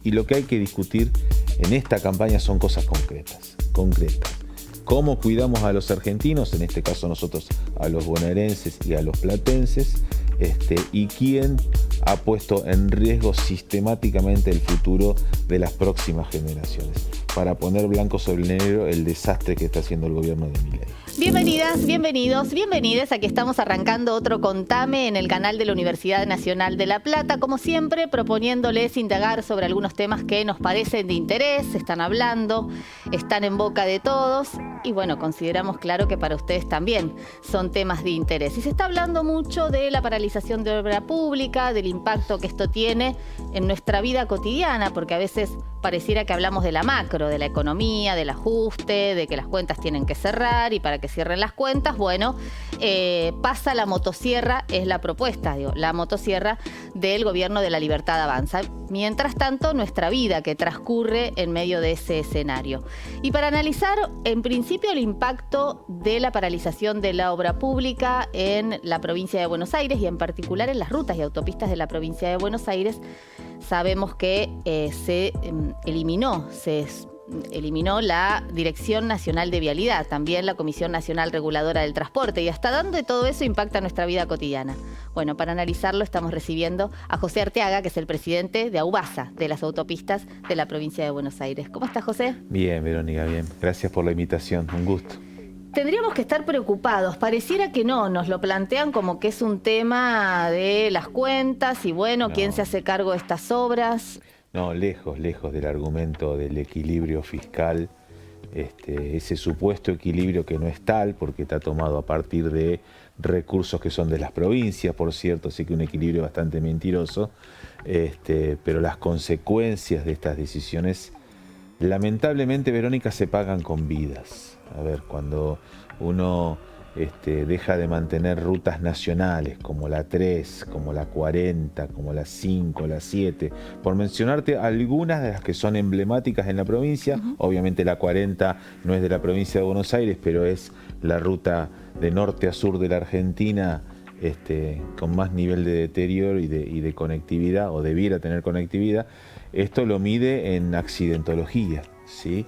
Y lo que hay que discutir en esta campaña son cosas concretas. Cómo cuidamos a los argentinos, en este caso nosotros a los bonaerenses y a los platenses, y quién ha puesto en riesgo sistemáticamente el futuro de las próximas generaciones, para poner blanco sobre negro el desastre que está haciendo el gobierno de Milei. Bienvenidas, bienvenidos, bienvenides. Aquí estamos arrancando otro Contame en el canal de la Universidad Nacional de La Plata. Como siempre, proponiéndoles indagar sobre algunos temas que nos parecen de interés, se están hablando, están en boca de todos. Y bueno, consideramos claro que para ustedes también son temas de interés. Y se está hablando mucho de la paralización de obra pública, del impacto que esto tiene en nuestra vida cotidiana, porque a veces pareciera que hablamos de la macro, de la economía, del ajuste, de que las cuentas tienen que cerrar y para que cierren las cuentas, bueno, pasa la motosierra, es la propuesta, la motosierra del Gobierno de la Libertad Avanza. Mientras tanto, nuestra vida que transcurre en medio de ese escenario. Y para analizar, en principio, el impacto de la paralización de la obra pública en la provincia de Buenos Aires y en particular en las rutas y autopistas de la provincia de Buenos Aires, sabemos que se eliminó la Dirección Nacional de Vialidad, también la Comisión Nacional Reguladora del Transporte. ¿Y hasta dónde todo eso impacta nuestra vida cotidiana? Bueno, para analizarlo estamos recibiendo a José Arteaga, que es el presidente de AUBASA, de las autopistas de la provincia de Buenos Aires. ¿Cómo estás, José? Bien, Verónica, bien. Gracias por la invitación, un gusto. Tendríamos que estar preocupados, pareciera que no, nos lo plantean como que es un tema de las cuentas y bueno, ¿quién se hace cargo de estas obras? No, lejos del argumento del equilibrio fiscal, ese supuesto equilibrio que no es tal, porque está tomado a partir de recursos que son de las provincias, por cierto, así que un equilibrio bastante mentiroso, pero las consecuencias de estas decisiones, lamentablemente, Verónica, se pagan con vidas. A ver, cuando uno deja de mantener rutas nacionales como la 3, como la 40, como la 5, la 7, por mencionarte algunas de las que son emblemáticas en la provincia. Obviamente la 40 no es de la provincia de Buenos Aires, pero es la ruta de norte a sur de la Argentina con más nivel de deterioro y de conectividad, o debiera tener conectividad. Esto lo mide en accidentología, ¿sí?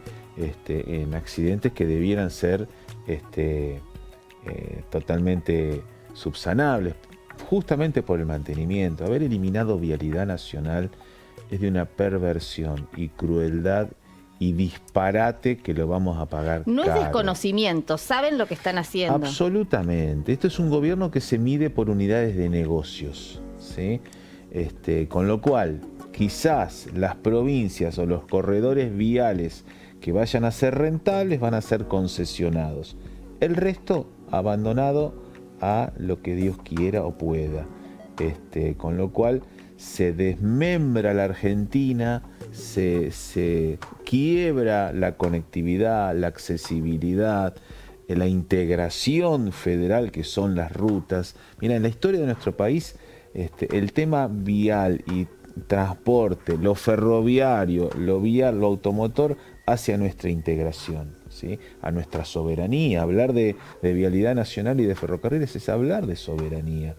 En accidentes que debieran ser totalmente subsanables, justamente por el mantenimiento. Haber eliminado Vialidad Nacional es de una perversión y crueldad y disparate que lo vamos a pagar No caro. Es desconocimiento, saben lo que están haciendo. Absolutamente. Esto es un gobierno que se mide por unidades de negocios, ¿sí? Con lo cual, quizás las provincias o los corredores viales que vayan a ser rentables van a ser concesionados. El resto abandonado a lo que Dios quiera o pueda. Con lo cual se desmembra la Argentina, se quiebra la conectividad, la accesibilidad, la integración federal que son las rutas. Mira, en la historia de nuestro país, el tema vial y transporte, lo ferroviario, lo vial, lo automotor, hacia nuestra integración, ¿sí? A nuestra soberanía. Hablar de vialidad nacional y de ferrocarriles es hablar de soberanía.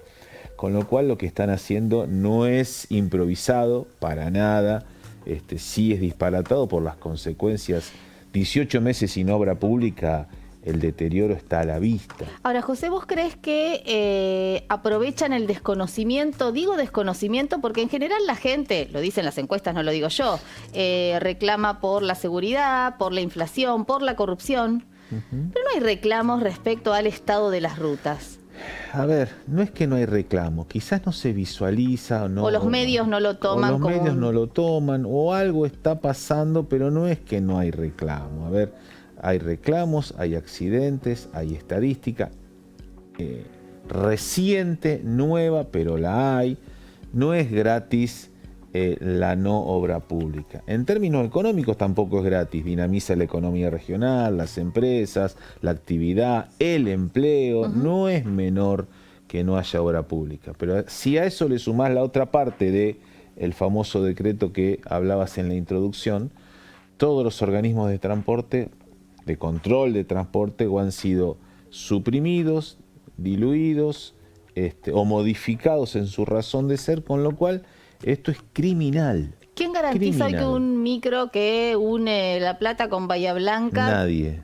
Con lo cual lo que están haciendo no es improvisado para nada, sí es disparatado por las consecuencias. 18 meses sin obra pública, el deterioro está a la vista. Ahora, José, ¿vos crees que aprovechan el desconocimiento? Digo desconocimiento porque en general la gente, lo dicen las encuestas, no lo digo yo, reclama por la seguridad, por la inflación, por la corrupción, pero no hay reclamos respecto al estado de las rutas. A ver, no es que no hay reclamo, quizás no se visualiza o no. O los medios no lo toman. O los medios no lo toman, o algo está pasando, pero no es que no hay reclamo. A ver, hay reclamos, hay accidentes, hay estadística reciente, nueva, pero la hay. No es gratis la no obra pública. En términos económicos tampoco es gratis. Dinamiza la economía regional, las empresas, la actividad, el empleo. No es menor que no haya obra pública. Pero si a eso le sumás la otra parte del famoso decreto que hablabas en la introducción, todos los organismos de transporte, de control de transporte, o han sido suprimidos, diluidos o modificados en su razón de ser, con lo cual esto es criminal. ¿Quién garantiza hoy que un micro que une La Plata con Bahía Blanca? Nadie.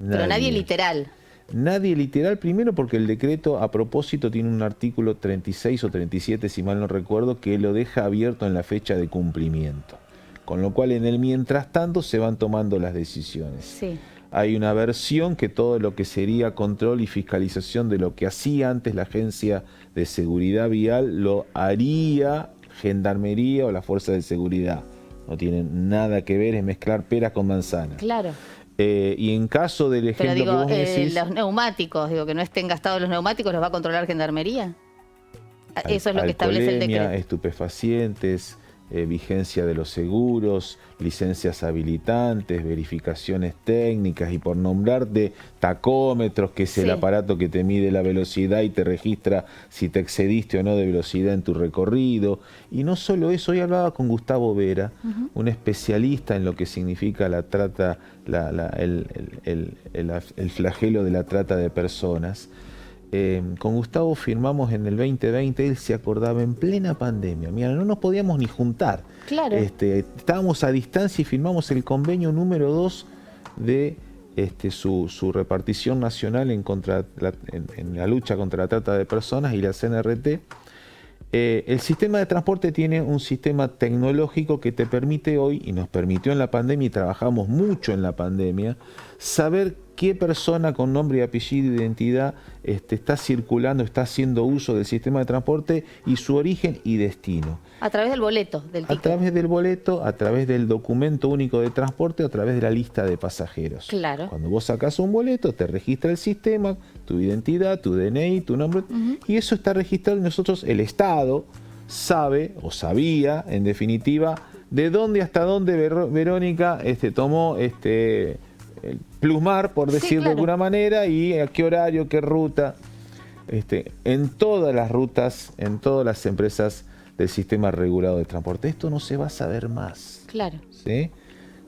Pero nadie literal. Nadie literal, primero porque el decreto a propósito tiene un artículo 36 o 37, si mal no recuerdo, que lo deja abierto en la fecha de cumplimiento. Con lo cual en el mientras tanto se van tomando las decisiones. Sí. Hay una versión que todo lo que sería control y fiscalización de lo que hacía antes la Agencia de Seguridad Vial lo haría Gendarmería o la Fuerza de Seguridad. No tienen nada que ver, es mezclar peras con manzanas. Claro. Y en caso del ejemplo que vos me decís, los neumáticos, que no estén gastados los neumáticos, ¿los va a controlar Gendarmería? Eso es lo que establece el decreto. Estupefacientes, vigencia de los seguros, licencias habilitantes, verificaciones técnicas y por nombrarte tacómetros, que es el aparato que te mide la velocidad y te registra si te excediste o no de velocidad en tu recorrido. Y no solo eso, hoy hablaba con Gustavo Vera, un especialista en lo que significa la trata, el flagelo de la trata de personas. Con Gustavo firmamos en el 2020, él se acordaba en plena pandemia, mira, no nos podíamos ni juntar. Claro. Estábamos a distancia y firmamos el convenio número 2 de su repartición nacional en la lucha contra la trata de personas y la CNRT. El sistema de transporte tiene un sistema tecnológico que te permite hoy, y nos permitió en la pandemia, y trabajamos mucho en la pandemia, saber qué persona con nombre y apellido e identidad está circulando, está haciendo uso del sistema de transporte y su origen y destino. A través del boleto, del ticket. A través del boleto, a través del documento único de transporte, a través de la lista de pasajeros. Claro. Cuando vos sacás un boleto, te registra el sistema, tu identidad, tu DNI, tu nombre, y eso está registrado y nosotros, el Estado, sabe o sabía, en definitiva, de dónde hasta dónde Verónica tomó el plusmar, por decir de alguna manera, y a qué horario, qué ruta, en todas las rutas, en todas las empresas del sistema regulado de transporte. Esto no se va a saber más. Claro. ¿Sí?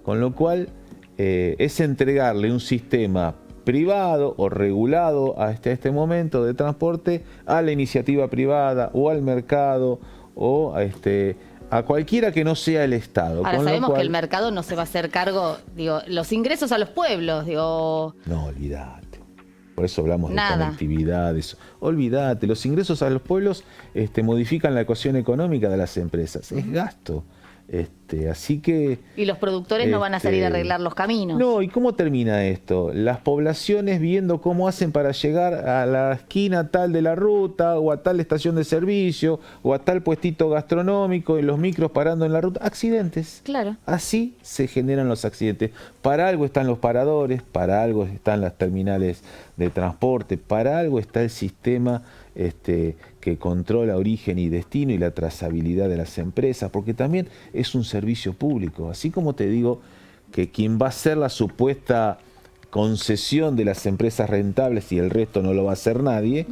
Con lo cual, es entregarle un sistema privado o regulado hasta este momento de transporte a la iniciativa privada o al mercado o a cualquiera que no sea el Estado. Ahora sabemos que el mercado no se va a hacer cargo, los ingresos a los pueblos, No, olvídate. Por eso hablamos de conectividades. Olvídate, los ingresos a los pueblos modifican la ecuación económica de las empresas. Es gasto. Así que... Y los productores no van a salir a arreglar los caminos. No, ¿y cómo termina esto? Las poblaciones viendo cómo hacen para llegar a la esquina tal de la ruta, o a tal estación de servicio, o a tal puestito gastronómico, y los micros parando en la ruta. Accidentes. Claro. Así se generan los accidentes. Para algo están los paradores, para algo están las terminales de transporte, para algo está el sistema que controla origen y destino y la trazabilidad de las empresas, porque también es un servicio público. Así como te digo que quien va a hacer la supuesta concesión de las empresas rentables y el resto no lo va a hacer nadie,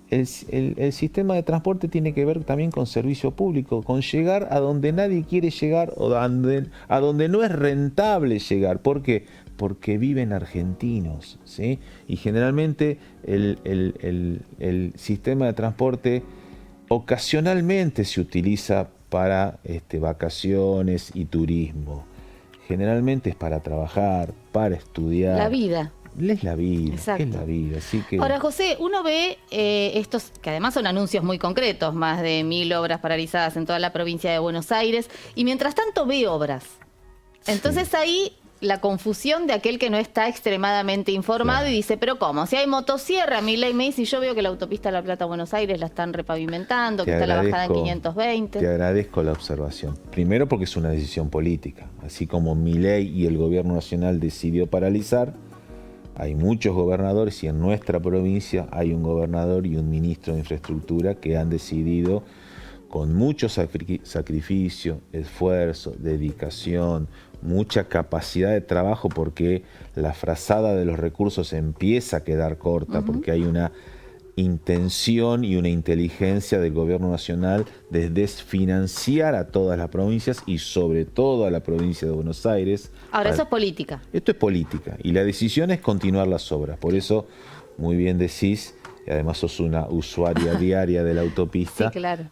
el sistema de transporte tiene que ver también con servicio público, con llegar a donde nadie quiere llegar o a donde no es rentable llegar. ¿Por qué? Porque viven argentinos, ¿sí? Y generalmente el sistema de transporte ocasionalmente se utiliza para vacaciones y turismo. Generalmente es para trabajar, para estudiar. La vida. Es la vida, exacto. Es la vida. Así que... Ahora, José, uno ve estos, que además son anuncios muy concretos, más de 1000 obras paralizadas en toda la provincia de Buenos Aires, y mientras tanto ve obras. Entonces ahí la confusión de aquel que no está extremadamente informado y dice, pero ¿cómo? Si hay motosierra, Milei me dice, y yo veo que la autopista La Plata-Buenos Aires la están repavimentando, que está la bajada en 520. Te agradezco la observación. Primero porque es una decisión política. Así como Milei y el gobierno nacional decidió paralizar, hay muchos gobernadores y en nuestra provincia hay un gobernador y un ministro de Infraestructura que han decidido, con mucho sacrificio, esfuerzo, dedicación, mucha capacidad de trabajo, porque la frazada de los recursos empieza a quedar corta, porque hay una intención y una inteligencia del gobierno nacional de desfinanciar a todas las provincias y sobre todo a la provincia de Buenos Aires. Ahora, eso es política. Esto es política y la decisión es continuar las obras. Por eso, muy bien decís, y además sos una usuaria diaria de la autopista, Sí, claro.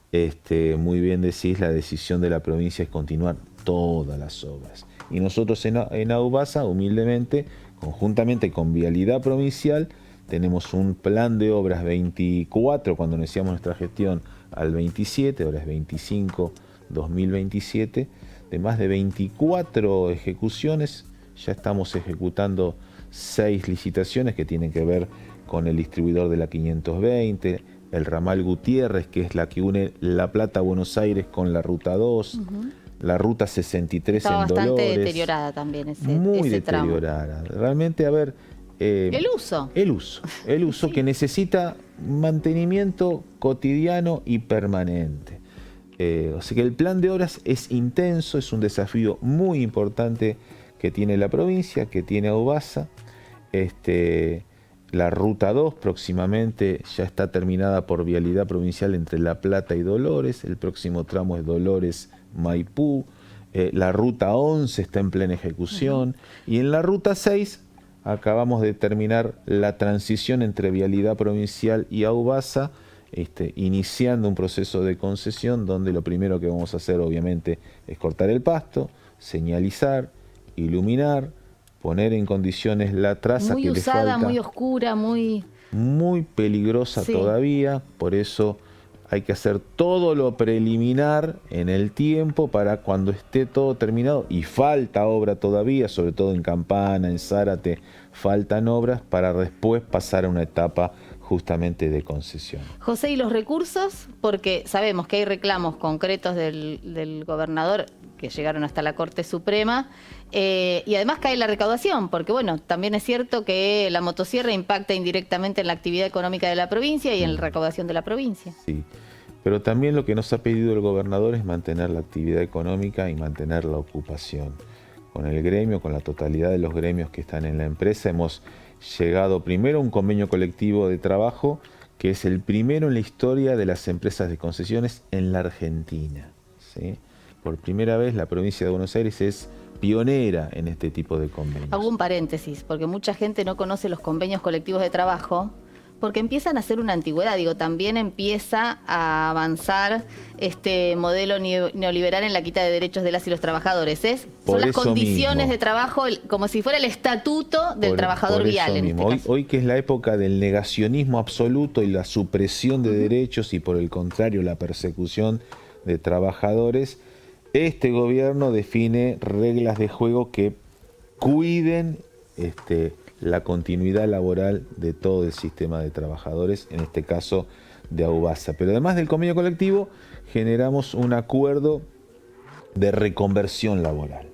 Muy bien decís, la decisión de la provincia es continuar todas las obras. Y nosotros en Aubasa, humildemente, conjuntamente con Vialidad Provincial, tenemos un plan de obras 24, cuando iniciamos nuestra gestión, al 27, ahora es 25, 2027, de más de 24 ejecuciones. Ya estamos ejecutando 6 licitaciones que tienen que ver con el distribuidor de la 520, el ramal Gutiérrez, que es la que une La Plata a Buenos Aires con la Ruta 2, la Ruta 63 Estaba en Dolores. bastante deteriorada también Muy ese tramo. deteriorada. Realmente, a ver... El uso. Sí. Que necesita mantenimiento cotidiano y permanente. O sea que el plan de obras es intenso, es un desafío muy importante que tiene la provincia, que tiene Aubasa. La Ruta 2 próximamente ya está terminada por Vialidad Provincial entre La Plata y Dolores. El próximo tramo es Dolores-Maipú. La Ruta 11 está en plena ejecución. Y en la Ruta 6 acabamos de terminar la transición entre Vialidad Provincial y Aubasa, iniciando un proceso de concesión donde lo primero que vamos a hacer obviamente es cortar el pasto, señalizar, iluminar, poner en condiciones la traza que le falta. Muy usada, muy oscura, muy peligrosa todavía, por eso hay que hacer todo lo preliminar en el tiempo para cuando esté todo terminado, y falta obra todavía, sobre todo en Campana, en Zárate, faltan obras para después pasar a una etapa justamente de concesión. José, ¿y los recursos? Porque sabemos que hay reclamos concretos del gobernador que llegaron hasta la Corte Suprema, y además cae la recaudación, porque bueno, también es cierto que la motosierra impacta indirectamente en la actividad económica de la provincia y en la recaudación de la provincia. Sí, pero también lo que nos ha pedido el gobernador es mantener la actividad económica y mantener la ocupación. Con el gremio, con la totalidad de los gremios que están en la empresa, hemos llegado primero a un convenio colectivo de trabajo que es el primero en la historia de las empresas de concesiones en la Argentina, ¿sí? Por primera vez la provincia de Buenos Aires es pionera en este tipo de convenios. Hago un paréntesis, porque mucha gente no conoce los convenios colectivos de trabajo, porque empiezan a ser una antigüedad. Digo, también empieza a avanzar este modelo neoliberal en la quita de derechos de las y los trabajadores. Son las condiciones de trabajo, como si fuera el estatuto del trabajador vial. En este caso. Hoy que es la época del negacionismo absoluto y la supresión de derechos y por el contrario la persecución de trabajadores, este gobierno define reglas de juego que cuiden la continuidad laboral de todo el sistema de trabajadores, en este caso de Aubasa. Pero además del convenio colectivo, generamos un acuerdo de reconversión laboral.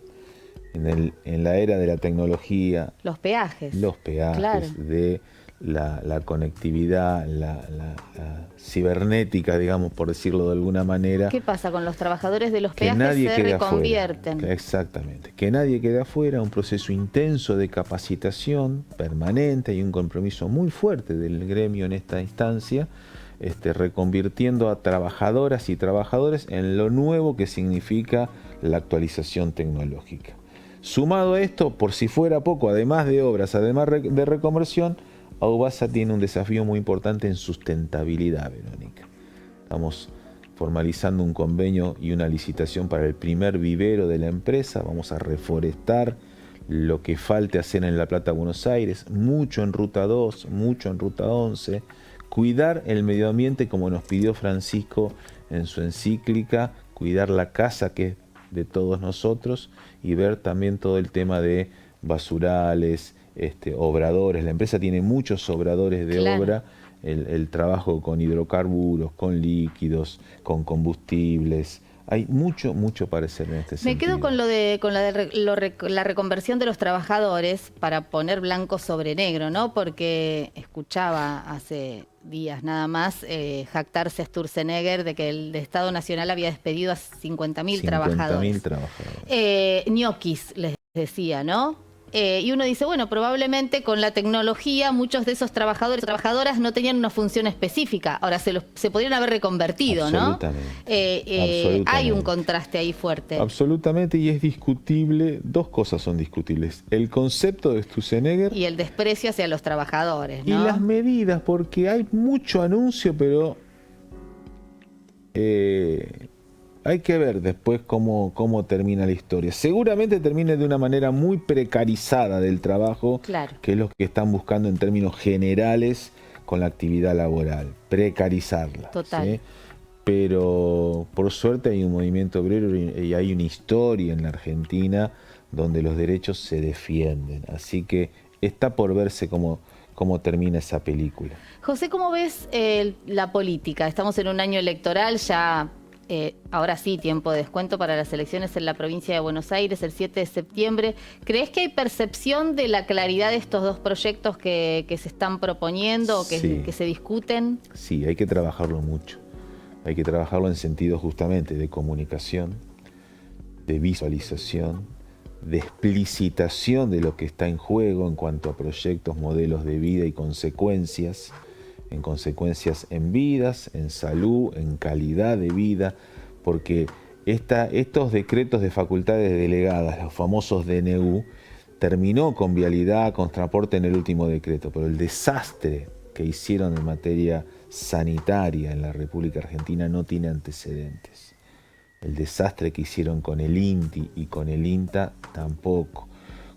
En la era de la tecnología, los peajes, claro, de la conectividad, la cibernética, digamos, por decirlo de alguna manera. ¿Qué pasa con los trabajadores de los peajes? Se reconvierten. Afuera. Exactamente. Que nadie quede afuera, un proceso intenso de capacitación permanente y un compromiso muy fuerte del gremio en esta instancia, reconvirtiendo a trabajadoras y trabajadores en lo nuevo que significa la actualización tecnológica. Sumado a esto, por si fuera poco, además de obras, además de reconversión, Aubasa tiene un desafío muy importante en sustentabilidad, Verónica. Estamos formalizando un convenio y una licitación para el primer vivero de la empresa. Vamos a reforestar lo que falte hacer en La Plata, Buenos Aires, mucho en Ruta 2, mucho en Ruta 11. Cuidar el medio ambiente como nos pidió Francisco en su encíclica, cuidar la casa que es de todos nosotros y ver también todo el tema de basurales, obradores. La empresa tiene muchos obradores de obra, el trabajo con hidrocarburos, con líquidos, con combustibles. Hay mucho para hacer en este sentido. Me quedo con la reconversión de los trabajadores para poner blanco sobre negro, ¿no? Porque escuchaba hace días nada más jactarse a Sturzenegger de que el Estado Nacional había despedido a 50.000 trabajadores. 50.000 trabajadores. Ñoquis, les decía, ¿no? Y uno dice, bueno, probablemente con la tecnología muchos de esos trabajadores o trabajadoras no tenían una función específica. Ahora se podrían haber reconvertido, Absolutamente. ¿no? Absolutamente. Hay un contraste ahí fuerte. Absolutamente, y es discutible, dos cosas son discutibles. El concepto de Sturzenegger Y el desprecio hacia los trabajadores, ¿no? y las medidas, porque hay mucho anuncio, pero hay que ver después cómo termina la historia. Seguramente termine de una manera muy precarizada del trabajo, Claro. que es lo que están buscando en términos generales con la actividad laboral, precarizarla. Total. ¿Sí? Pero por suerte hay un movimiento obrero y hay una historia en la Argentina donde los derechos se defienden. Así que está por verse cómo termina esa película. José, ¿cómo ves la política? Estamos en un año electoral, ya ahora sí, tiempo de descuento para las elecciones en la provincia de Buenos Aires el 7 de septiembre. ¿Crees que hay percepción de la claridad de estos dos proyectos que se están proponiendo o Sí. que se discuten? Sí, hay que trabajarlo mucho. Hay que trabajarlo en sentido justamente de comunicación, de visualización, de explicitación de lo que está en juego en cuanto a proyectos, modelos de vida y consecuencias, en vidas, en salud, en calidad de vida, porque estos decretos de facultades delegadas, los famosos DNU, terminó con vialidad, con transporte en el último decreto, pero el desastre que hicieron en materia sanitaria en la República Argentina no tiene antecedentes. El desastre que hicieron con el INTI y con el INTA tampoco.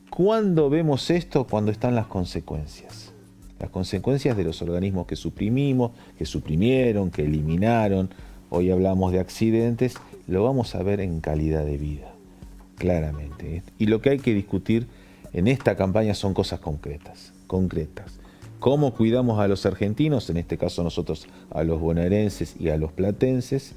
¿Cuándo vemos esto? Cuando están las consecuencias. Las consecuencias de los organismos que suprimimos, que suprimieron, que eliminaron. Hoy hablamos de accidentes, lo vamos a ver en calidad de vida, claramente. Y lo que hay que discutir en esta campaña son cosas concretas. Cómo cuidamos a los argentinos, en este caso nosotros a los bonaerenses y a los platenses,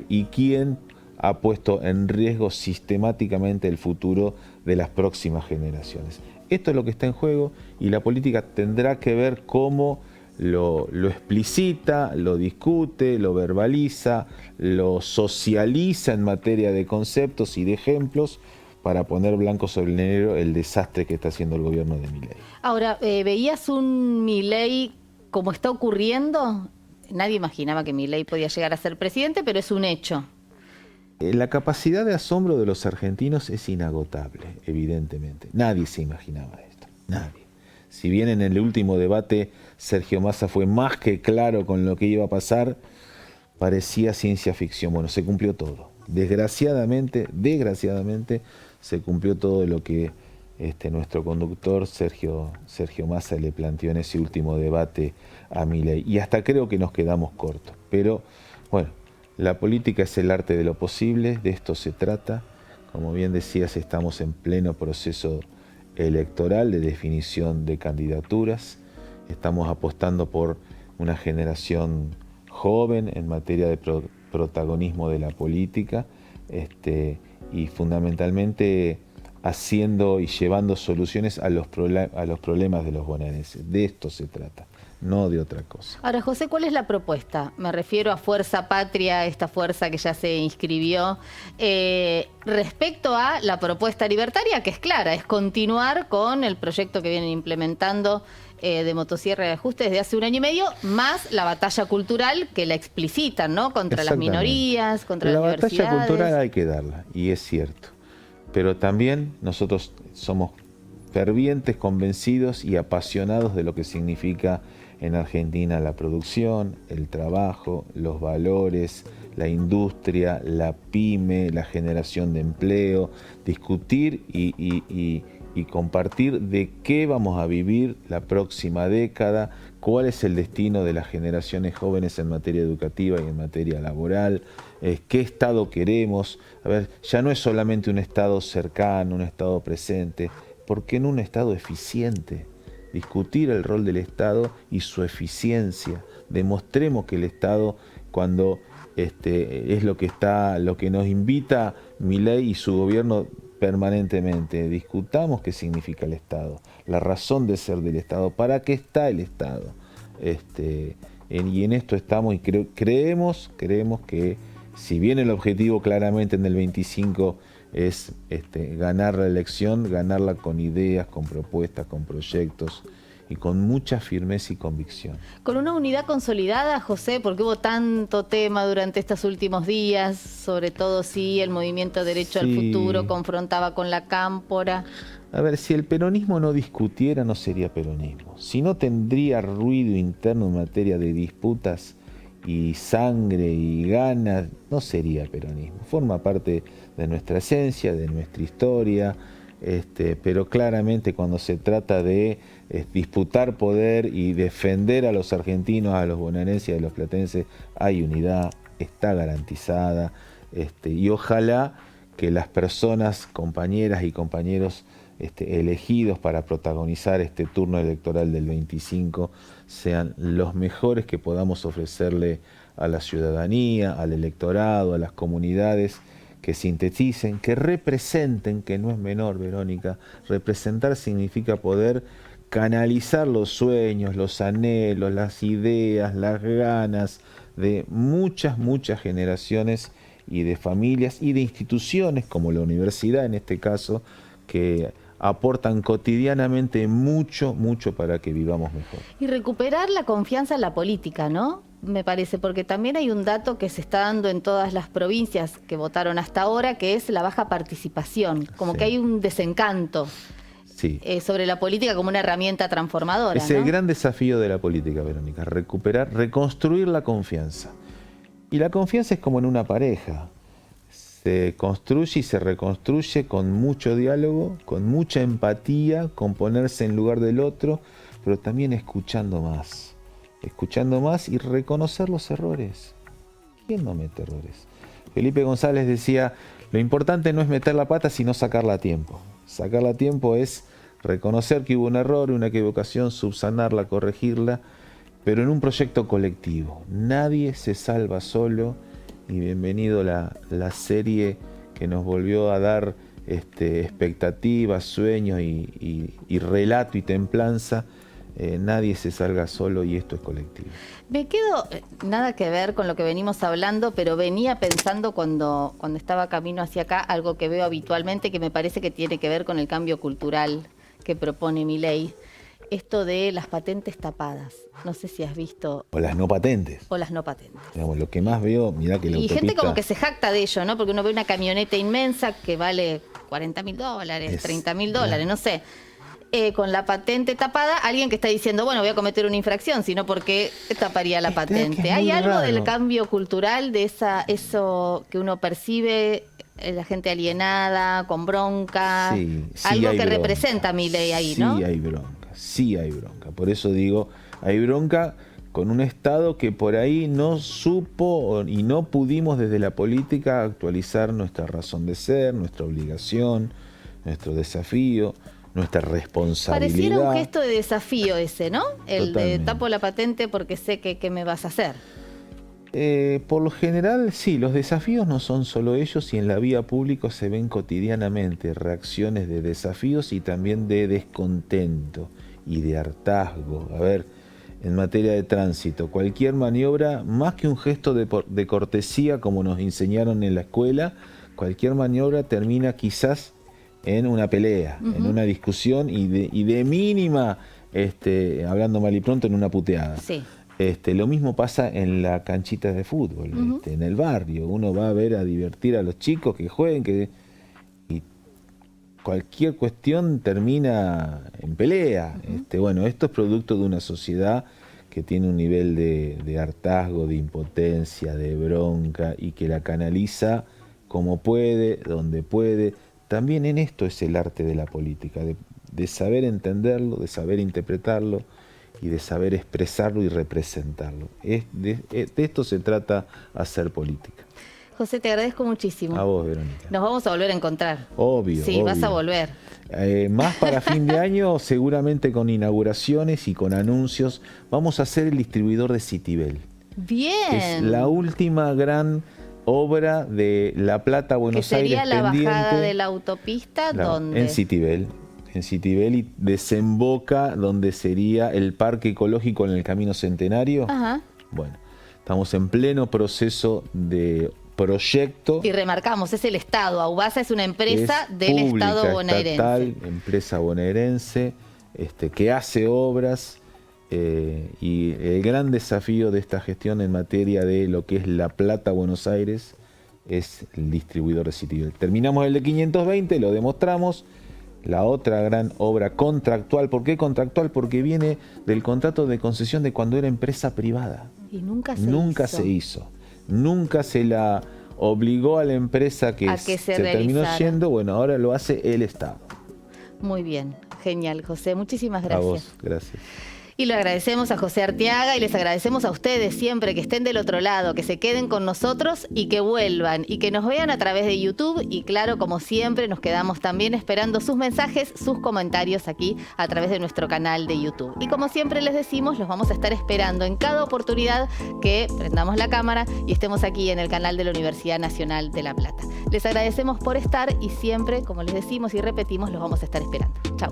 y quién ha puesto en riesgo sistemáticamente el futuro de las próximas generaciones. Esto es lo que está en juego y la política tendrá que ver cómo lo explicita, lo discute, lo verbaliza, lo socializa en materia de conceptos y de ejemplos para poner blanco sobre el negro el desastre que está haciendo el gobierno de Milei. Ahora, ¿veías un Milei como está ocurriendo? Nadie imaginaba que Milei podía llegar a ser presidente, pero es un hecho. La capacidad de asombro de los argentinos es inagotable, evidentemente. Nadie se imaginaba esto, nadie. Si bien en el último debate Sergio Massa fue más que claro con lo que iba a pasar, parecía ciencia ficción. Bueno, se cumplió todo. Desgraciadamente, se cumplió todo lo que nuestro conductor Sergio Massa le planteó en ese último debate a Milei. Y hasta creo que nos quedamos cortos. Pero bueno, la política es el arte de lo posible, de esto se trata. Como bien decías, estamos en pleno proceso electoral de definición de candidaturas. Estamos apostando por una generación joven en materia de protagonismo de la política, y fundamentalmente haciendo y llevando soluciones a los problemas de los bonaerenses. De esto se trata, no de otra cosa. Ahora, José, ¿cuál es la propuesta? Me refiero a Fuerza Patria, esta fuerza que ya se inscribió, respecto a la propuesta libertaria, que es clara, es continuar con el proyecto que vienen implementando de motosierra de ajuste desde hace 1 año y medio, más la batalla cultural que la explicitan, ¿no? Contra las minorías, contra las universidades. La batalla cultural hay que darla, y es cierto. Pero también nosotros somos fervientes, convencidos y apasionados de lo que significa en Argentina la producción, el trabajo, los valores, la industria, la pyme, la generación de empleo, discutir y compartir de qué vamos a vivir la próxima década, cuál es el destino de las generaciones jóvenes en materia educativa y en materia laboral, qué Estado queremos. A ver, ya no es solamente un Estado cercano, un Estado presente, porque en un Estado eficiente, discutir el rol del Estado y su eficiencia. Demostremos que el Estado, cuando es lo que nos invita Milei y su gobierno permanentemente, discutamos qué significa el Estado, la razón de ser del Estado, para qué está el Estado. Y en esto estamos y creemos que, si bien el objetivo claramente en el 25 es ganar la elección, ganarla con ideas, con propuestas, con proyectos y con mucha firmeza y convicción. Con una unidad consolidada, José, porque hubo tanto tema durante estos últimos días, sobre todo si el movimiento Derecho al Futuro confrontaba con la Cámpora. A ver, si el peronismo no discutiera, no sería peronismo. Si no tendría ruido interno en materia de disputas y sangre y ganas, no sería peronismo. Forma parte de nuestra esencia, de nuestra historia, pero claramente cuando se trata de disputar poder y defender a los argentinos, a los bonaerenses y a los platenses, hay unidad, está garantizada, y ojalá que las personas, compañeras y compañeros elegidos para protagonizar este turno electoral del 25 sean los mejores que podamos ofrecerle a la ciudadanía, al electorado, a las comunidades, que sinteticen, que representen, que no es menor, Verónica. Representar significa poder canalizar los sueños, los anhelos, las ideas, las ganas de muchas generaciones y de familias y de instituciones como la universidad en este caso, que aportan cotidianamente mucho para que vivamos mejor. Y recuperar la confianza en la política, ¿no? Me parece, porque también hay un dato que se está dando en todas las provincias que votaron hasta ahora, que es la baja participación, como que hay un desencanto sobre la política como una herramienta transformadora. Es el gran desafío de la política, Verónica, reconstruir la confianza. Y la confianza es como en una pareja. Se construye y se reconstruye con mucho diálogo, con mucha empatía, con ponerse en lugar del otro, pero también escuchando más y reconocer los errores. ¿Quién no mete errores? Felipe González decía, lo importante no es meter la pata, sino sacarla a tiempo. Sacarla a tiempo es reconocer que hubo un error, una equivocación, subsanarla, corregirla, pero en un proyecto colectivo. Nadie se salva solo. Y bienvenido la serie que nos volvió a dar expectativas, sueños y relato y templanza. Nadie se salga solo y esto es colectivo. Me quedo, nada que ver con lo que venimos hablando, pero venía pensando cuando estaba camino hacia acá, algo que veo habitualmente que me parece que tiene que ver con el cambio cultural que propone Milei. Esto de las patentes tapadas. No sé si has visto. O las no patentes. O las no patentes. Digamos, lo que más veo, mirá que la autopista... Y gente como que se jacta de ello, ¿no? Porque uno ve una camioneta inmensa que vale $40.000, $30.000, no sé. Con la patente tapada, alguien que está diciendo, bueno, voy a cometer una infracción, sino porque taparía la patente. ¿Hay algo raro del cambio cultural, de eso que uno percibe, la gente alienada, con bronca? Sí, algo que bronca. Representa a Milei ahí, ¿no? Sí hay bronca. Por eso digo, hay bronca con un Estado que por ahí no supo y no pudimos desde la política actualizar nuestra razón de ser, nuestra obligación, nuestro desafío, nuestra responsabilidad. Pareciera un gesto de desafío ese, ¿no? El Totalmente. De tapo la patente porque sé que me vas a hacer. Por lo general, sí, los desafíos no son solo ellos y en la vía pública se ven cotidianamente reacciones de desafíos y también de descontento y de hartazgo. A ver, en materia de tránsito, cualquier maniobra, más que un gesto de cortesía como nos enseñaron en la escuela, cualquier maniobra termina quizás en una pelea, en una discusión y de mínima, hablando mal y pronto, en una puteada. Sí. Lo mismo pasa en la canchita de fútbol, en el barrio. Uno va a ver a divertir a los chicos que jueguen, y cualquier cuestión termina en pelea. Bueno, esto es producto de una sociedad que tiene un nivel de hartazgo, de impotencia, de bronca y que la canaliza como puede, donde puede. También en esto es el arte de la política, de saber entenderlo, de saber interpretarlo y de saber expresarlo y representarlo. De esto se trata hacer política. José, te agradezco muchísimo. A vos, Verónica. Nos vamos a volver a encontrar. Obvio. Sí, vas a volver. Más para fin de año, seguramente con inauguraciones y con anuncios. Vamos a ser el distribuidor de Citibel. Bien. Es la última gran obra de La Plata, Buenos Aires. ¿Que sería la bajada de la autopista? ¿Dónde? En Citibel. En Citibel y desemboca donde sería el Parque Ecológico en el Camino Centenario. Ajá. Bueno, estamos en pleno proceso de proyecto. Y remarcamos, es el Estado. Aubasa es una empresa del pública, Estado bonaerense. Estatal, empresa bonaerense, que hace obras. Y el gran desafío de esta gestión en materia de lo que es La Plata, Buenos Aires, es el distribuidor de Citibel. Terminamos el de 520, lo demostramos. La otra gran obra contractual. ¿Por qué contractual? Porque viene del contrato de concesión de cuando era empresa privada. Y nunca se hizo. Nunca se la obligó a la empresa que se terminó yendo. Bueno, ahora lo hace el Estado. Muy bien, genial, José. Muchísimas gracias. A vos, gracias. Y le agradecemos a José Arteaga y les agradecemos a ustedes siempre que estén del otro lado, que se queden con nosotros y que vuelvan y que nos vean a través de YouTube. Y claro, como siempre, nos quedamos también esperando sus mensajes, sus comentarios aquí a través de nuestro canal de YouTube. Y como siempre les decimos, los vamos a estar esperando en cada oportunidad que prendamos la cámara y estemos aquí en el canal de la Universidad Nacional de La Plata. Les agradecemos por estar y siempre, como les decimos y repetimos, los vamos a estar esperando. Chau.